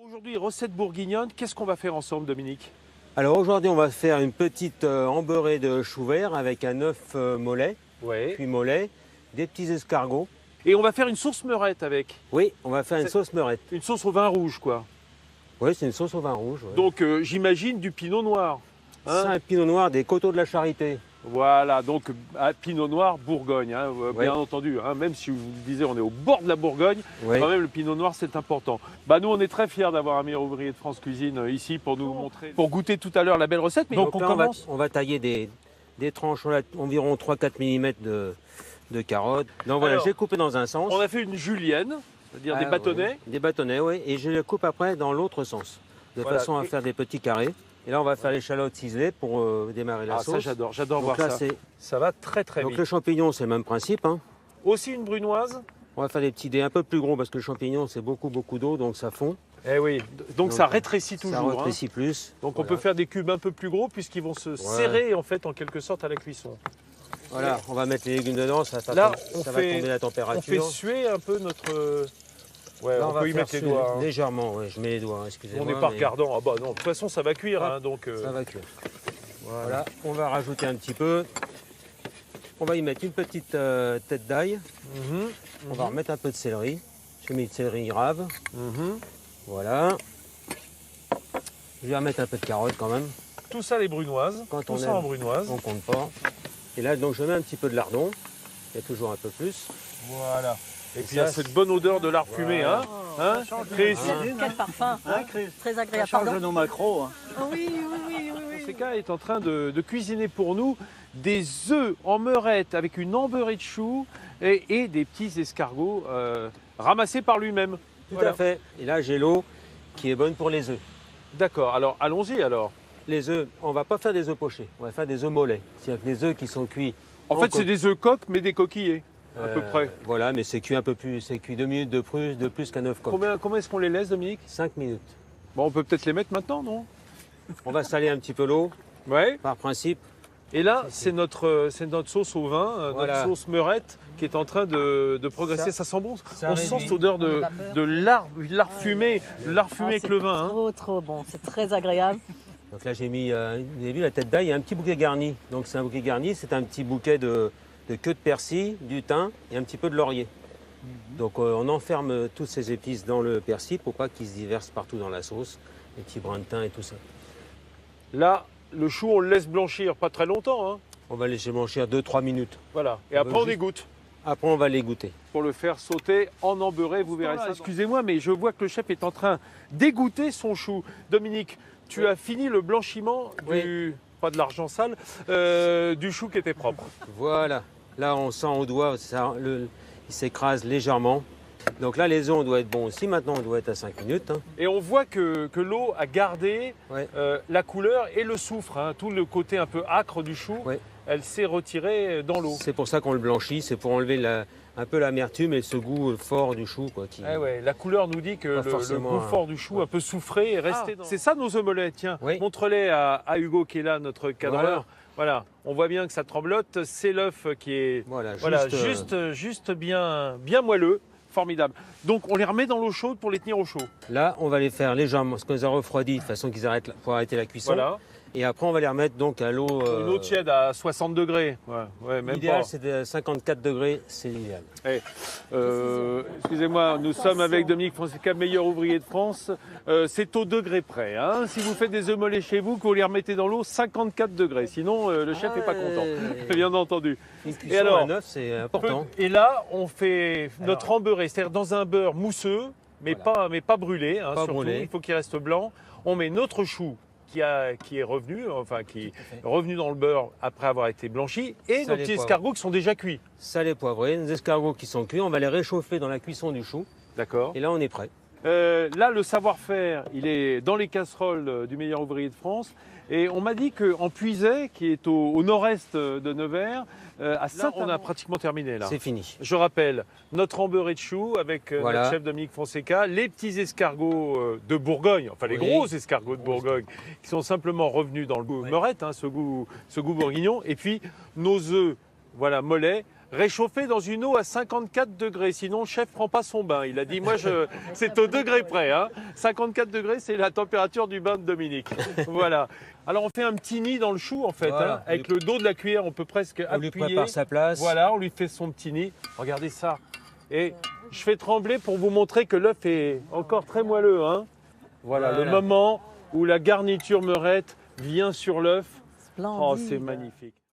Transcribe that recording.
Aujourd'hui, recette bourguignonne, qu'est-ce qu'on va faire ensemble, Dominique? Alors aujourd'hui, on va faire une petite embeurrée de chou vert avec un œuf mollet, Ouais. puis mollet, des petits escargots. Et on va faire une sauce meurette avec. Oui, on va faire une sauce meurette. Une sauce au vin rouge, quoi. Oui, c'est une sauce au vin rouge. Ouais. Donc, j'imagine du pinot noir. Hein, c'est un pinot noir des coteaux de la Charité. voilà, donc pinot noir Bourgogne, hein, Ouais. bien entendu. Hein, même si vous le disiez, on est au bord de la Bourgogne, Ouais. quand même le pinot noir c'est important. Bah, nous on est très fiers d'avoir un meilleur ouvrier de France Cuisine ici pour nous montrer, pour goûter tout à l'heure la belle recette. Mais donc on là, commence. on va tailler des tranches environ 3-4 mm de carottes. Donc voilà, Alors, j'ai coupé dans un sens. On a fait une julienne, c'est-à-dire des Ah, bâtonnets. ouais. Des bâtonnets, oui. Et je les coupe après dans l'autre sens, de Voilà. façon à faire des petits carrés. Et là, on va faire l'échalote ciselée pour démarrer la Ah, sauce. ça j'adore Donc voir là, ça. c'est Ça va très très donc vite. le champignon, c'est le même principe. Hein. Aussi une brunoise. On va faire des petits dés un peu plus gros parce que le champignon, c'est beaucoup d'eau, donc ça fond. Eh oui, donc ça rétrécit toujours. Ça hein. rétrécit plus. Donc on Voilà. peut faire des cubes un peu plus gros puisqu'ils vont se serrer en fait en quelque sorte à la cuisson. Voilà, on va mettre les légumes dedans, ça va Là, tomber la température. On fait suer un peu notre. Ouais, Là, on va peut y faire mettre les suer doigts. Hein. légèrement, ouais, je mets les doigts, On excusez-moi. n'est pas mais regardant. Ah bah non, de toute façon ça va cuire. Ah, Hein, donc, Ça va cuire. voilà. Voilà, on va rajouter un petit peu. On va y mettre une petite tête d'ail. Mhm, On va remettre un peu de céleri. J'ai mis de céleri rave. mhm. Voilà. Je vais remettre un peu de carotte quand même. Tout ça les brunoises. Quand Tout on ça aime. en brunoise. On compte pas. Et là, donc, je mets un petit peu de lardon. Il y a toujours un peu plus. Voilà. Et puis il y ça, a cette bonne odeur de lard fumé. Hein, hein Très ici. Quel parfum, hein, très Ça agréable. change Pardon. nos macros. Hein. Oui, oui, oui, oui, oui. Fonseca est en train de cuisiner pour nous des œufs en meurette avec une embeurrée de choux et des petits escargots ramassés par lui-même. Tout Voilà. à fait. Et là, j'ai l'eau qui est bonne pour les œufs. D'accord, alors allons-y alors. Les œufs, on va pas faire des œufs pochés. On va faire des œufs mollets. C'est-à-dire que les œufs qui sont cuits. En fait, c'est des œufs coques, mais des coquillés, à peu près. Voilà, mais c'est cuit un peu plus. C'est cuit 2 minutes de plus qu'un œuf coq. Combien est-ce qu'on les laisse, Dominique? 5 minutes. Bon, on peut peut-être les mettre maintenant, non? On va saler un petit peu l'eau, Ouais. par principe. Et là, c'est notre sauce au vin, Voilà. notre sauce meurette qui est en train de progresser. Ça sent bon. ça On sent réduit. cette odeur de lard fumé, lard fumé Ah, avec c'est le vin. Hein. Trop, trop bon. C'est très agréable. Donc là, j'ai mis, vous avez vu la tête d'ail, il y a un petit bouquet garni. Donc c'est un bouquet garni, c'est un petit bouquet de queue de persil, du thym et un petit peu de laurier. Donc on enferme toutes ces épices dans le persil pour pas qu'ils se dispersent partout dans la sauce, les petits brins de thym et tout ça. Là, le chou, on le laisse blanchir pas très longtemps. Hein. On va laisser blanchir 2-3 minutes. Voilà. Et On après, va on juste- égoutte Après, on va les goûter. pour le faire sauter en embeurré. Vous verrez ça. Excusez-moi, mais je vois que le chef est en train d'égoutter son chou. Dominique, tu as fini le blanchiment du... Pas de l'argent sale, du chou qui était propre. Voilà. Là, on sent au doigt, il s'écrase légèrement. Donc là, les œufs, on doit être bon aussi. Maintenant, on doit être à 5 minutes. Hein. Et on voit que l'eau a gardé Ouais. la couleur et le soufre, hein, tout le côté un peu âcre du chou, Ouais. elle s'est retirée dans l'eau. C'est pour ça qu'on le blanchit, c'est pour enlever un peu l'amertume et ce goût fort du chou. Quoi, qui... Eh ouais, la couleur nous dit que Pas le forcément, goût fort du chou, un peu soufré, est resté dans... C'est ça nos œufs mollets, tiens, Oui. montre-les à Hugo qui est là, notre cadreur. Voilà, on voit bien que ça tremblote, c'est l'œuf qui est Voilà, juste bien moelleux, formidable. Donc on les remet dans l'eau chaude pour les tenir au chaud. Là, on va les faire légèrement, parce qu'on les a refroidis de façon qu'ils arrêtent pour arrêter la cuisson. Voilà, Et après, on va les remettre donc à l'eau. une eau tiède à 60 degrés. Ouais, même L'idéal, pas. c'est de 54 degrés, c'est l'idéal. Excusez-moi, nous sommes avec Dominique Fonseca, meilleur ouvrier de France. C'est au degré près. Hein. Si vous faites des œufs mollets chez vous, que vous les remettez dans l'eau, 54 degrés. Sinon, le chef n'est pas content, bien entendu. Une cuisson Et alors à 9, c'est important. Et là, on fait notre embeurré, c'est-à-dire dans un beurre mousseux, mais pas brûlé, hein, Pas surtout. brûlé. Il faut qu'il reste blanc. On met notre chou qui est revenu, qui est revenu dans le beurre après avoir été blanchi, et nos Salé, petits poivre. escargots qui sont déjà cuits. Salé poivré, nos escargots qui sont cuits, on va les réchauffer dans la cuisson du chou. D'accord. Et là, on est prêt. Là, le savoir-faire, il est dans les casseroles du meilleur ouvrier de France. Et on m'a dit qu'en Puisaye, qui est au nord-est de Nevers, à Saint, on a pratiquement terminé là. C'est fini. Je rappelle, notre embeurré de chou avec Voilà. notre chef Dominique Fonseca, les petits escargots de Bourgogne, enfin les Oui. gros escargots de Bourgogne, qui sont simplement revenus dans le goût meurette, hein, ce goût bourguignon, et puis nos œufs, voilà, mollets, réchauffé dans une eau à 54 degrés. Sinon, le chef prend pas son bain. Il a dit, moi, c'est au degré près. Hein. 54 degrés, c'est la température du bain de Dominique. Voilà. Alors, on fait un petit nid dans le chou, en fait. Voilà. Hein. Avec le dos de la cuillère, on peut presque On lui appuyer. prépare sa place. Voilà, on lui fait son petit nid. Regardez ça. Et je fais trembler pour vous montrer que l'œuf est encore très moelleux. Hein. Voilà, le moment où la garniture meurette vient sur l'œuf. Oh, Splendide. c'est magnifique.